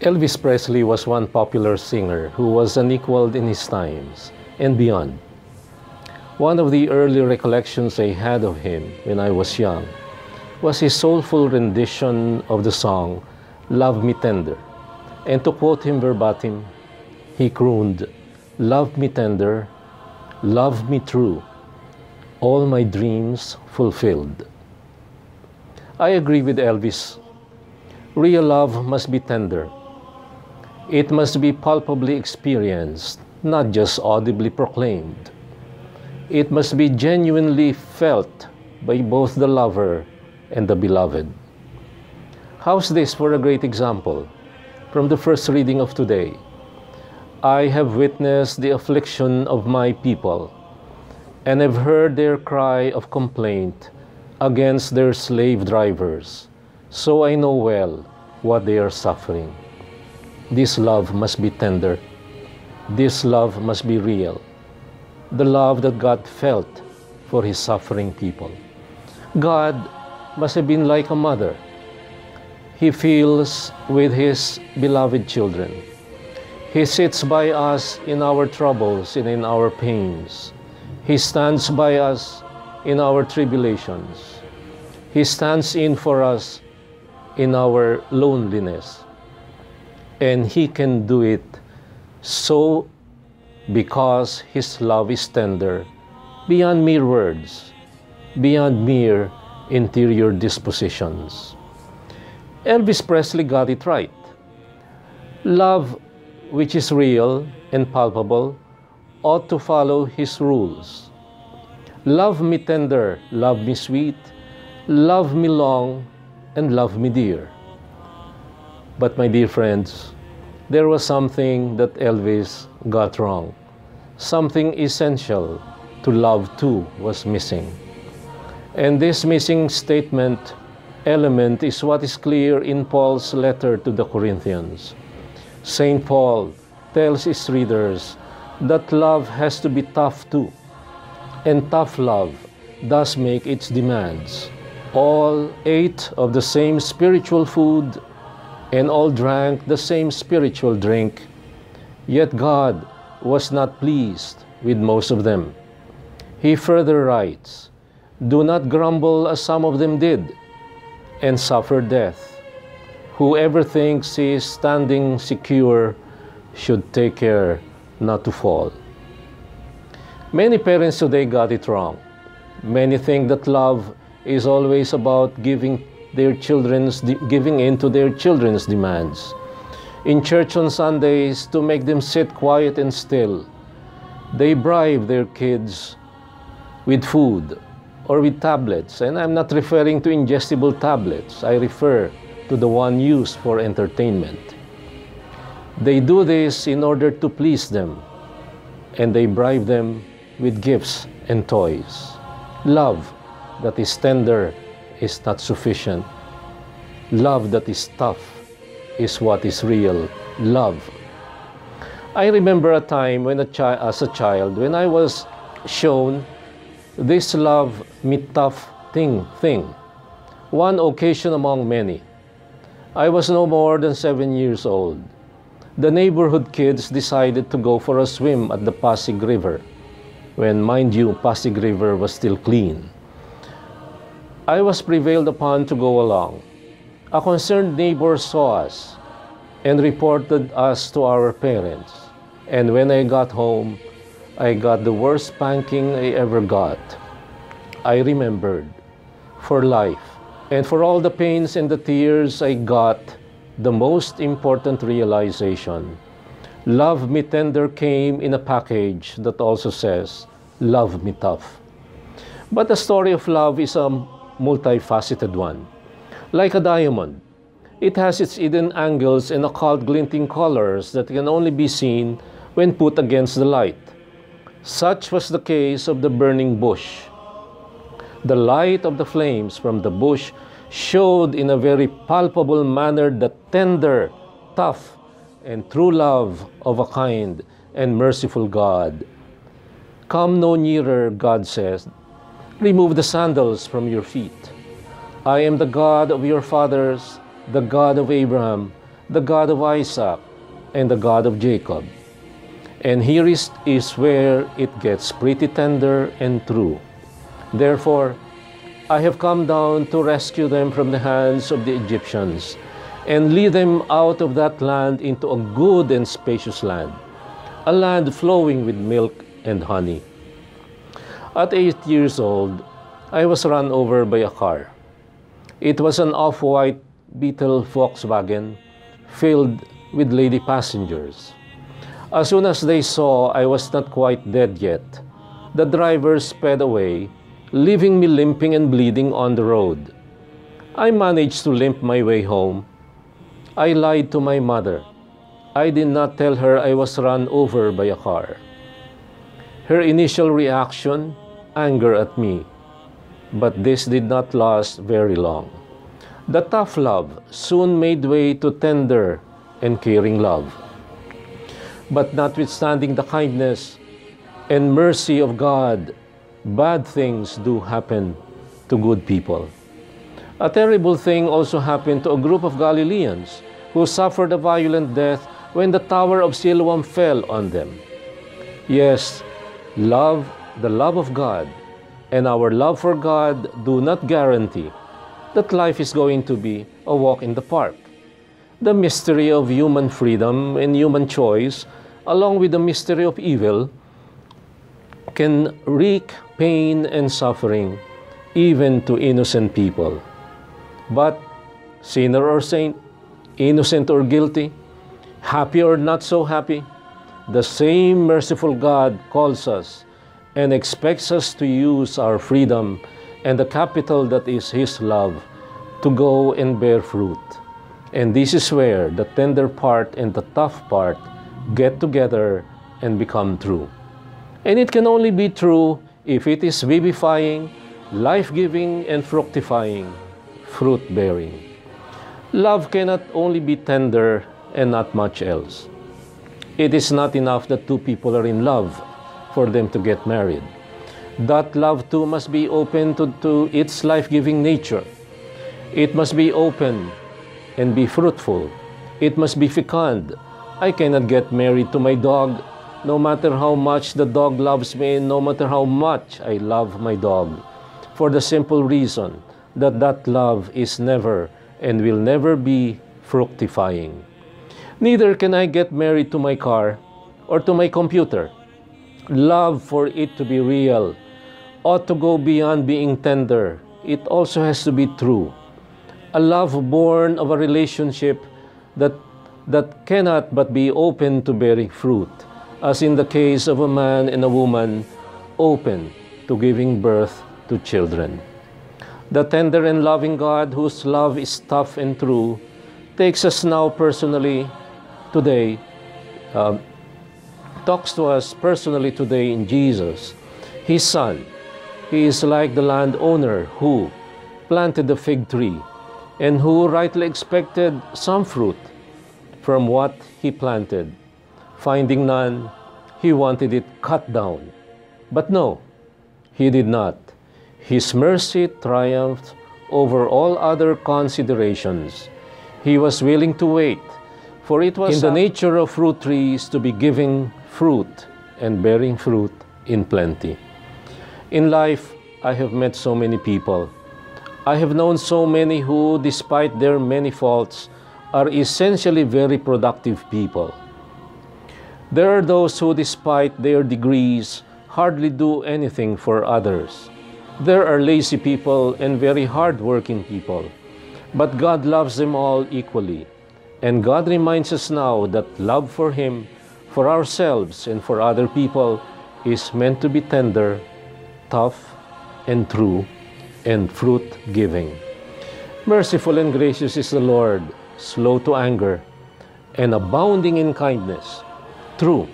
Elvis Presley was one popular singer who was unequaled in his times and beyond. One of the early recollections I had of him when I was young was his soulful rendition of the song "Love Me Tender." And to quote him verbatim, he crooned, "Love me tender, love me true, all my dreams fulfilled." I agree with Elvis. Real love must be tender. It must be palpably experienced, not just audibly proclaimed. It must be genuinely felt by both the lover and the beloved. How's this for a great example? From the first reading of today, I have witnessed the affliction of my people, and have heard their cry of complaint against their slave drivers, so I know well what they are suffering. This love must be tender. This love must be real. The love that God felt for His suffering people. God must have been like a mother. He feels with His beloved children. He sits by us in our troubles and in our pains. He stands by us in our tribulations. He stands in for us in our loneliness. And He can do it so because His love is tender, beyond mere words, beyond mere interior dispositions. Elvis Presley got it right. Love which is real and palpable ought to follow His rules. Love me tender, love me sweet, love me long, and love me dear. But my dear friends, there was something that Elvis got wrong. Something essential to love too was missing. And this missing element is what is clear in Paul's letter to the Corinthians. St. Paul tells his readers that love has to be tough too. And tough love does make its demands. All ate of the same spiritual food and all drank the same spiritual drink, yet God was not pleased with most of them. He further writes, "Do not grumble as some of them did, and suffer death. Whoever thinks he is standing secure should take care not to fall." Many parents today got it wrong. Many think that love is always about giving in to their children's demands. In church on Sundays, to make them sit quiet and still, they bribe their kids with food or with tablets. And I'm not referring to ingestible tablets. I refer to the one used for entertainment. They do this in order to please them, and they bribe them with gifts and toys. Love that is tender is not sufficient. Love that is tough is what is real love. I remember a time when as a child, when I was shown this love me tough thing. One occasion among many. I was no more than 7 years old. The neighborhood kids decided to go for a swim at the Pasig River, when, mind you, Pasig River was still clean. I was prevailed upon to go along. A concerned neighbor saw us and reported us to our parents. And when I got home, I got the worst spanking I ever got. I remembered for life, and for all the pains and the tears I got, the most important realization. Love me tender came in a package that also says, love me tough. But the story of love is a multifaceted one. Like a diamond, it has its hidden angles and occult glinting colors that can only be seen when put against the light. Such was the case of the burning bush. The light of the flames from the bush showed in a very palpable manner the tender, tough, and true love of a kind and merciful God. Come no nearer, God says. Remove the sandals from your feet. I am the God of your fathers, the God of Abraham, the God of Isaac, and the God of Jacob. And here is where it gets pretty tender and true. Therefore, I have come down to rescue them from the hands of the Egyptians and lead them out of that land into a good and spacious land, a land flowing with milk and honey. At 8 years old, I was run over by a car. It was an off-white Beetle Volkswagen filled with lady passengers. As soon as they saw I was not quite dead yet, the driver sped away, leaving me limping and bleeding on the road. I managed to limp my way home. I lied to my mother. I did not tell her I was run over by a car. Her initial reaction, anger at me. But this did not last very long. The tough love soon made way to tender and caring love. But notwithstanding the kindness and mercy of God, bad things do happen to good people. A terrible thing also happened to a group of Galileans who suffered a violent death when the Tower of Siloam fell on them. Yes, love, the love of God, and our love for God do not guarantee that life is going to be a walk in the park. The mystery of human freedom and human choice, along with the mystery of evil, can wreak pain and suffering even to innocent people. But sinner or saint, innocent or guilty, happy or not so happy, the same merciful God calls us and expects us to use our freedom and the capital that is His love to go and bear fruit. And this is where the tender part and the tough part get together and become true. And it can only be true if it is vivifying, life-giving, and fructifying, fruit-bearing. Love cannot only be tender and not much else. It is not enough that two people are in love for them to get married. That love too must be open to its life-giving nature. It must be open and be fruitful. It must be fecund. I cannot get married to my dog, no matter how much the dog loves me and no matter how much I love my dog, for the simple reason that that love is never and will never be fructifying. Neither can I get married to my car or to my computer. Love, for it to be real, ought to go beyond being tender. It also has to be true. A love born of a relationship that cannot but be open to bearing fruit, as in the case of a man and a woman open to giving birth to children. The tender and loving God, whose love is tough and true, takes us now personally today, talks to us personally today in Jesus, His Son. He is like the landowner who planted the fig tree and who rightly expected some fruit from what he planted. Finding none, he wanted it cut down. But no, he did not. His mercy triumphed over all other considerations. He was willing to wait, for it was in the nature of fruit trees to be giving fruit and bearing fruit in plenty. In life, I have met so many people. I have known so many who, despite their many faults, are essentially very productive people. There are those who, despite their degrees, hardly do anything for others. There are lazy people and very hard-working people. But God loves them all equally. And God reminds us now that love for Him, for ourselves, and for other people is meant to be tender, tough, and true, and fruit-giving. Merciful and gracious is the Lord, slow to anger, and abounding in kindness. True,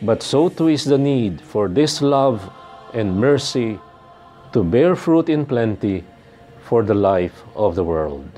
but so too is the need for this love and mercy to bear fruit in plenty for the life of the world.